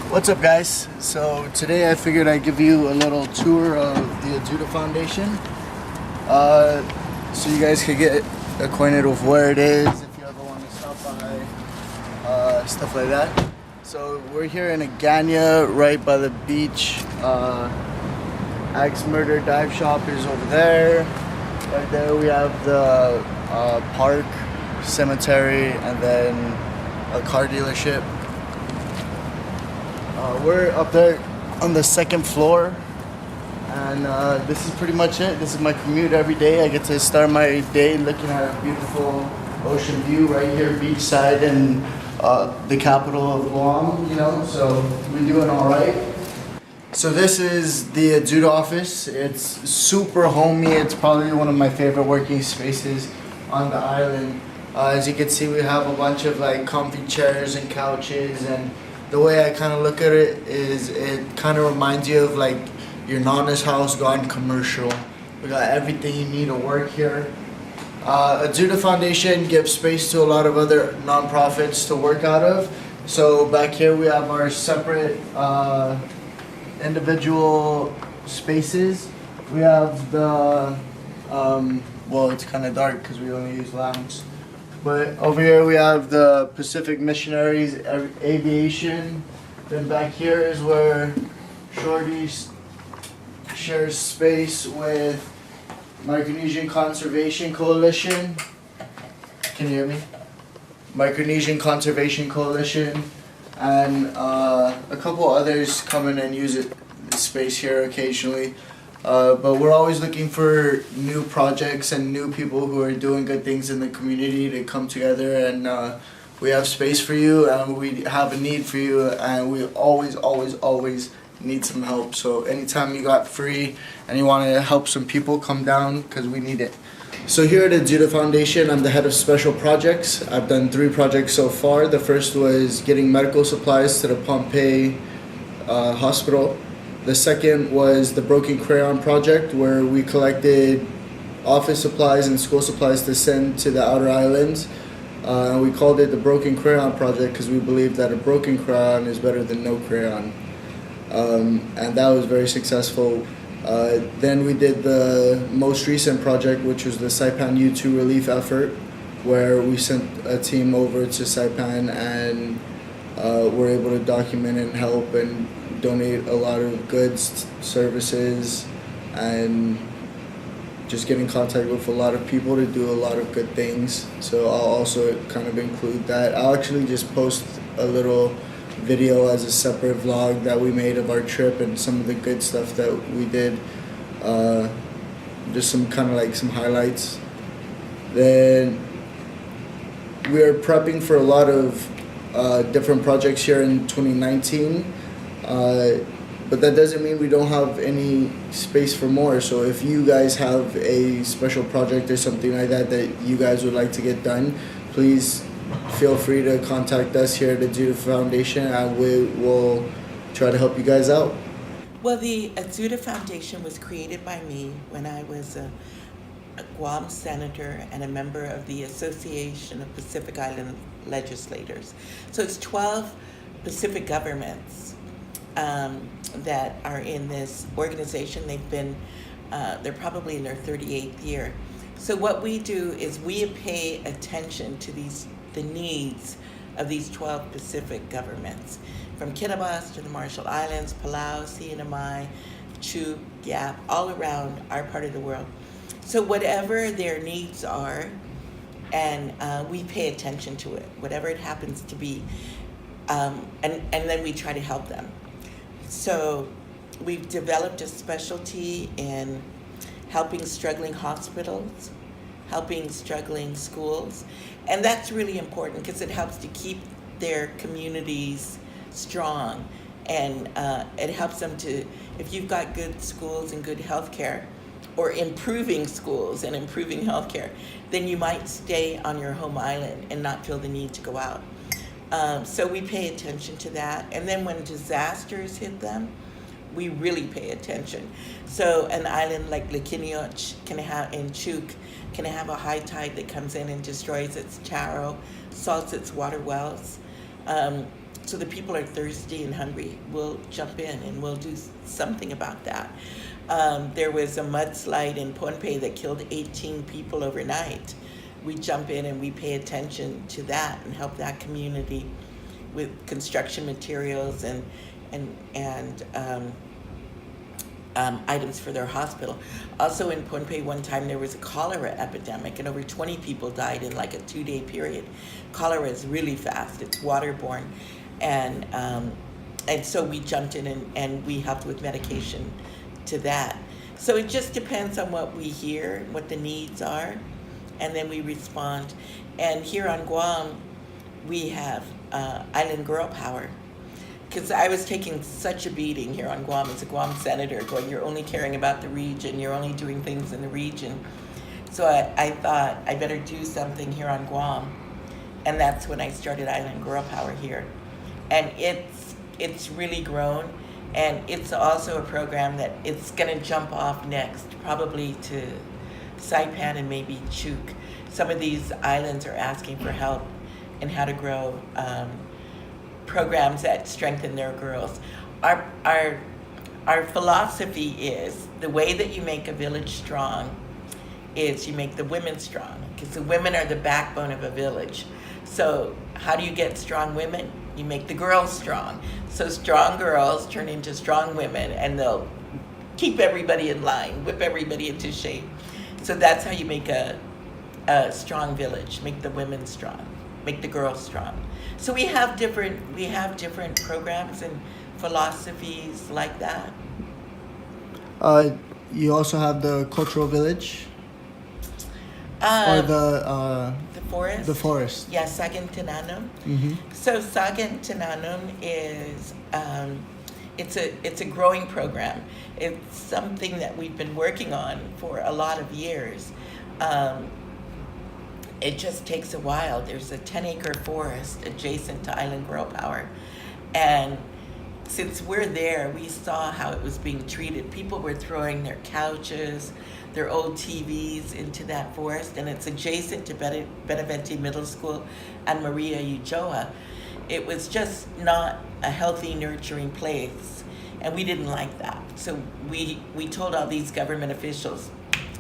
What's up, guys? So today I figured I'd give you a little tour of the Ayuda Foundation, so you guys could get acquainted with where it is if you ever want to stop by, stuff like that. So we're here in Agana, right by the beach. Axe Murder Dive Shop is over there. Right there we have the park, cemetery, and then a car dealership. We're up there on the second floor, and this is pretty much it. This is my commute every day. I get to start my day looking at a beautiful ocean view right here, beachside, in the capital of Guam, you know, so we're doing all right. So this is the Ayuda office. It's super homey. It's probably one of my favorite working spaces on the island. As you can see, we have a bunch of like comfy chairs and couches, and the way I kind of look at it is it kind of reminds you of like your Nana's house gone commercial. We got everything you need to work here. Ayuda Foundation gives space to a lot of other nonprofits to work out of. So back here we have our separate individual spaces. We have the, well, it's kind of dark because we only use lamps. But over here we have the Pacific Missionaries Aviation. Then back here is where Shorty shares space with Micronesian Conservation Coalition. Can you hear me? Micronesian Conservation Coalition. And a couple others come in and use the space here occasionally. But we're always looking for new projects and new people who are doing good things in the community to come together, and we have space for you, and we have a need for you, and we always need some help. So anytime you got free and you want to help some people, come down because we need it. So here at the Ayuda Foundation, I'm the head of special projects. I've done 3 projects so far. The first was getting medical supplies to the Pompeii hospital. The second was the Broken Crayon Project, where we collected office supplies and school supplies to send to the outer islands. And we called it the Broken Crayon Project because we believe that a broken crayon is better than no crayon. And that was very successful. Then we did the most recent project, which was the Saipan U2 relief effort, where we sent a team over to Saipan and were able to document and help and donate a lot of goods, services, and just get in contact with a lot of people to do a lot of good things. So I'll also kind of include that. I'll actually just post a little video as a separate vlog that we made of our trip and some of the good stuff that we did. Just some kind of like some highlights. Then we are prepping for a lot of different projects here in 2019. But that doesn't mean we don't have any space for more. So if you guys have a special project or something like that that you guys would like to get done, please feel free to contact us here at the Ayuda Foundation, and we will try to help you guys out. Well, the Ayuda Foundation was created by me when I was a Guam senator and a member of the Association of Pacific Island Legislators. So it's 12 Pacific governments that are in this organization. They've been, they're probably in their 38th year. So what we do is we pay attention to the needs of these 12 Pacific governments, from Kiribati to the Marshall Islands, Palau, CNMI, Chuuk, Yap, all around our part of the world. So whatever their needs are, and we pay attention to it, whatever it happens to be, and then we try to help them. So we've developed a specialty in helping struggling hospitals, helping struggling schools, and that's really important because it helps to keep their communities strong, and it helps them to, if you've got good schools and good healthcare, or improving schools and improving healthcare, then you might stay on your home island and not feel the need to go out. So we pay attention to that. And then when disasters hit them, we really pay attention. So an island like Likinioch can have in Chuk can have a high tide that comes in and destroys its charo, salts its water wells. So the people are thirsty and hungry. We'll jump in and we'll do something about that. There was a mudslide in Pohnpei that killed 18 people overnight. We jump in and we pay attention to that and help that community with construction materials and items for their hospital. Also in Pohnpei one time there was a cholera epidemic and over 20 people died in like a 2-day period. Cholera is really fast, it's waterborne. And so we jumped in and we helped with medication to that. So it just depends on what we hear, what the needs are, and then we respond. And here on Guam, we have Island Girl Power. Because I was taking such a beating here on Guam as a Guam senator, going, you're only caring about the region, you're only doing things in the region. So I thought I better do something here on Guam. And that's when I started Island Girl Power here. And it's really grown. And it's also a program that it's going to jump off next, probably to Saipan and maybe Chuk. Some of these islands are asking for help in how to grow programs that strengthen their girls. Our philosophy is the way that you make a village strong is you make the women strong, because the women are the backbone of a village. So how do you get strong women? You make the girls strong. So strong girls turn into strong women, and they'll keep everybody in line, whip everybody into shape. So that's how you make a strong village. Make the women strong, make the girls strong. So we have different programs and philosophies like that. You also have the cultural village, or the forest. The forest. Yeah, Sagintinanum. Mm-hmm. So Sagintinanum is it's a growing program. It's something that we've been working on for a lot of years. It just takes a while. There's a 10-acre forest adjacent to Island Girl Power. And since we're there, we saw how it was being treated. People were throwing their couches, their old TVs into that forest, and it's adjacent to Benavente Middle School and Maria Ujoa. It was just not a healthy, nurturing place, and we didn't like that. So we told all these government officials,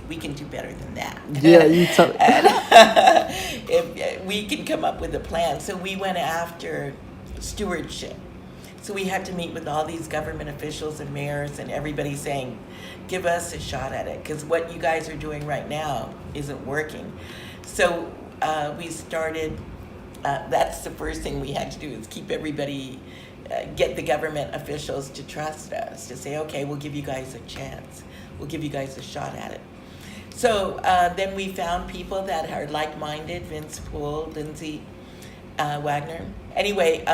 we can do better than that. Yeah, you tell. If we can come up with a plan. So we went after stewardship. So we had to meet with all these government officials and mayors and everybody saying, give us a shot at it, because what you guys are doing right now isn't working. So we started, that's the first thing we had to do, is keep everybody, get the government officials to trust us, to say, okay, we'll give you guys a chance. We'll give you guys a shot at it. So then we found people that are like-minded, Vince Poole, Lindsay Wagner. Anyway,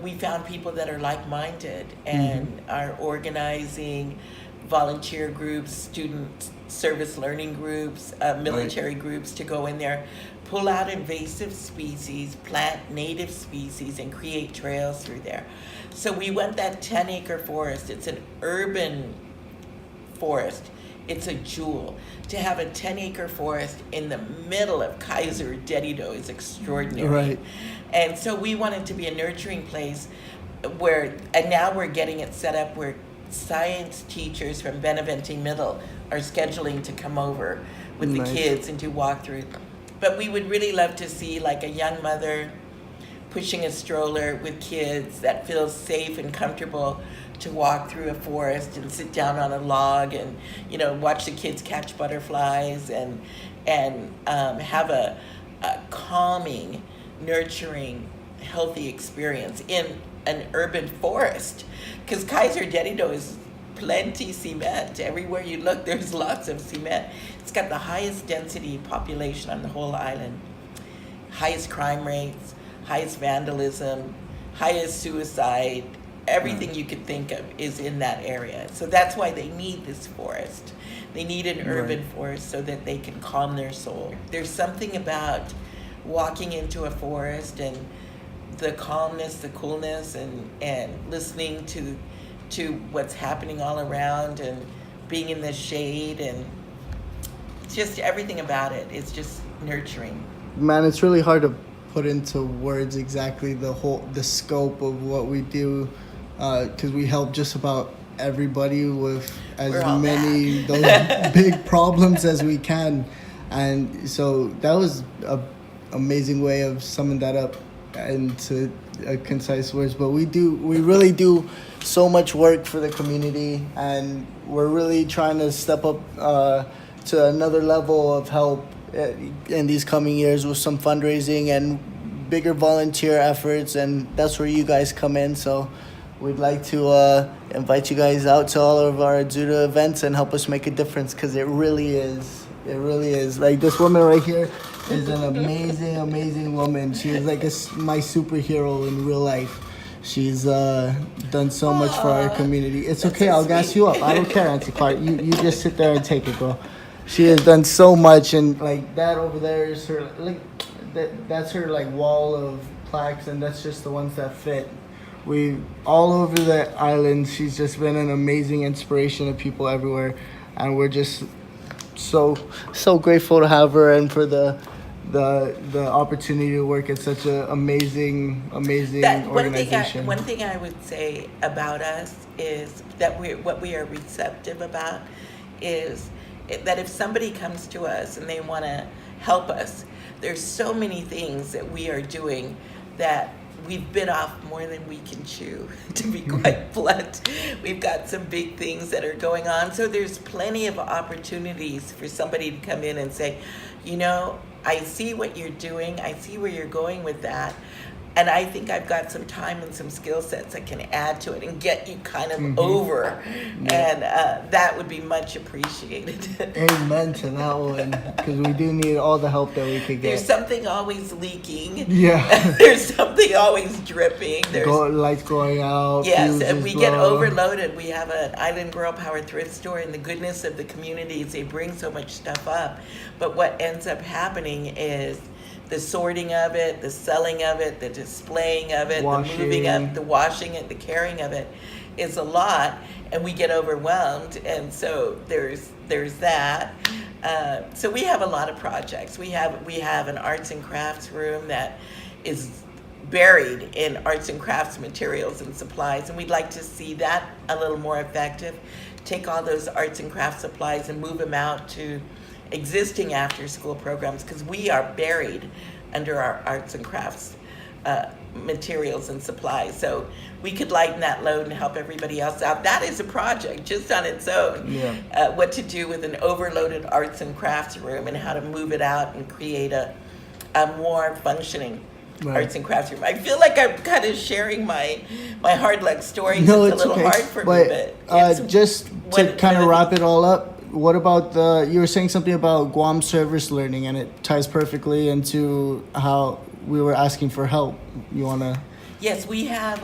we found people that are like-minded and are organizing volunteer groups, student service learning groups, military groups to go in there, pull out invasive species, plant native species, and create trails through there. So we went that 10-acre forest. It's an urban forest. It's a jewel. To have a 10-acre forest in the middle of Kaiser Dedido is extraordinary. Right. And so we wanted to be a nurturing place where, and now we're getting it set up where science teachers from Benavente Middle are scheduling to come over with the kids and do walkthroughs. But we would really love to see like a young mother pushing a stroller with kids that feels safe and comfortable to walk through a forest and sit down on a log and, you know, watch the kids catch butterflies and have a calming, nurturing, healthy experience in an urban forest. Because Kaiser Dedido is plenty cement. Everywhere you look, there's lots of cement. It's got the highest density population on the whole island, highest crime rates, highest vandalism, highest suicide. Everything you could think of is in that area. So that's why they need this forest. They need an urban forest so that they can calm their soul. There's something about walking into a forest and the calmness, the coolness, and listening to to what's happening all around and being in the shade, and just everything about it is just nurturing. Man, it's really hard to put into words exactly the scope of what we do, because we help just about everybody with as many those big problems as we can. And so that was a amazing way of summing that up into concise words. But we really do so much work for the community, and we're really trying to step up to another level of help in these coming years with some fundraising and bigger volunteer efforts, and that's where you guys come in. So we'd like to invite you guys out to all of our Ayuda events and help us make a difference, because it really is. It really is. Like, this woman right here is an amazing woman. She is like my superhero in real life. She's done so much for our community. It's okay, so I'll gas you up. I don't care, Auntie Clark. You just sit there and take it, bro. She has done so much, and like that over there is her, like that's her like wall of plaques, and that's just the ones that fit. We all over the island. She's just been an amazing inspiration to people everywhere, and we're just so grateful to have her, and for the opportunity to work at such an amazing organization. One thing I would say about us is that what we are receptive about is that if somebody comes to us and they want to help us, there's so many things that we are doing that we've bit off more than we can chew, to be quite blunt. We've got some big things that are going on. So there's plenty of opportunities for somebody to come in and say, I see what you're doing. I see where you're going with that. And I think I've got some time and some skill sets that can add to it and get you kind of over. Yeah. And that would be much appreciated. Amen to that one. Because we do need all the help that we could get. There's something always leaking. Yeah. There's something always dripping. There's lights going out. Yes, and we get overloaded. We have an Island Girl Power thrift store, and the goodness of the communities, they bring so much stuff up. But what ends up happening is the sorting of it, the selling of it, the displaying of it, the moving of the washing it, the carrying of it is a lot, and we get overwhelmed. And so there's that. So we have a lot of projects. We have an arts and crafts room that is buried in arts and crafts materials and supplies, and we'd like to see that a little more effective. Take all those arts and crafts supplies and move them out to existing after-school programs, because we are buried under our arts and crafts materials and supplies. So we could lighten that load and help everybody else out. That is a project just on its own. Yeah. What to do with an overloaded arts and crafts room, and how to move it out and create a more functioning arts and crafts room. I feel like I'm kind of sharing my hard luck story. No, it's a little hard for me, but just to kind of wrap it all up, what about you were saying something about Guam service learning, and it ties perfectly into how we were asking for help. You want to? Yes, we have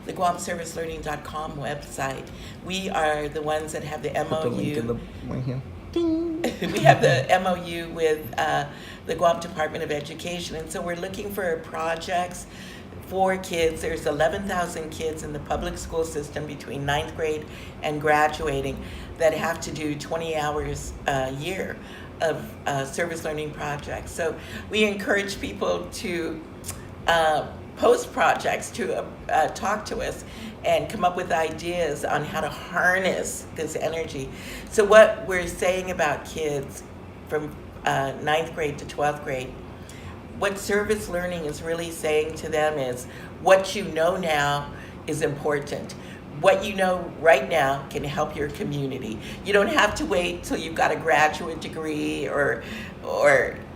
the GuamServiceLearning.com website. We are the ones that have the MOU. Put the link in the right here. Ding. We have the MOU with the Guam Department of Education, and so we're looking for projects for kids. There's 11,000 kids in the public school system between 9th grade and graduating that have to do 20 hours a year of service learning projects. So we encourage people to post projects, to talk to us and come up with ideas on how to harness this energy. So what we're saying about kids from 9th grade to 12th grade, what service learning is really saying to them is, what you know now is important. What you know right now can help your community. You don't have to wait till you've got a graduate degree or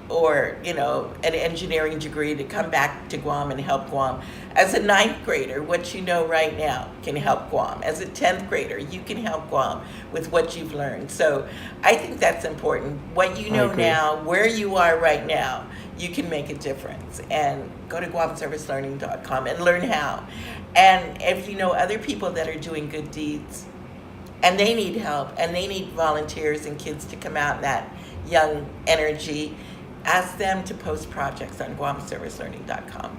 an engineering degree to come back to Guam and help Guam. As a 9th grader, what you know right now can help Guam. As a 10th grader, you can help Guam with what you've learned. So I think that's important. What you know now, where you are right now, you can make a difference. And go to GuamServiceLearning.com and learn how. And if you know other people that are doing good deeds, and they need help, and they need volunteers and kids to come out in that young energy, ask them to post projects on GuamServiceLearning.com.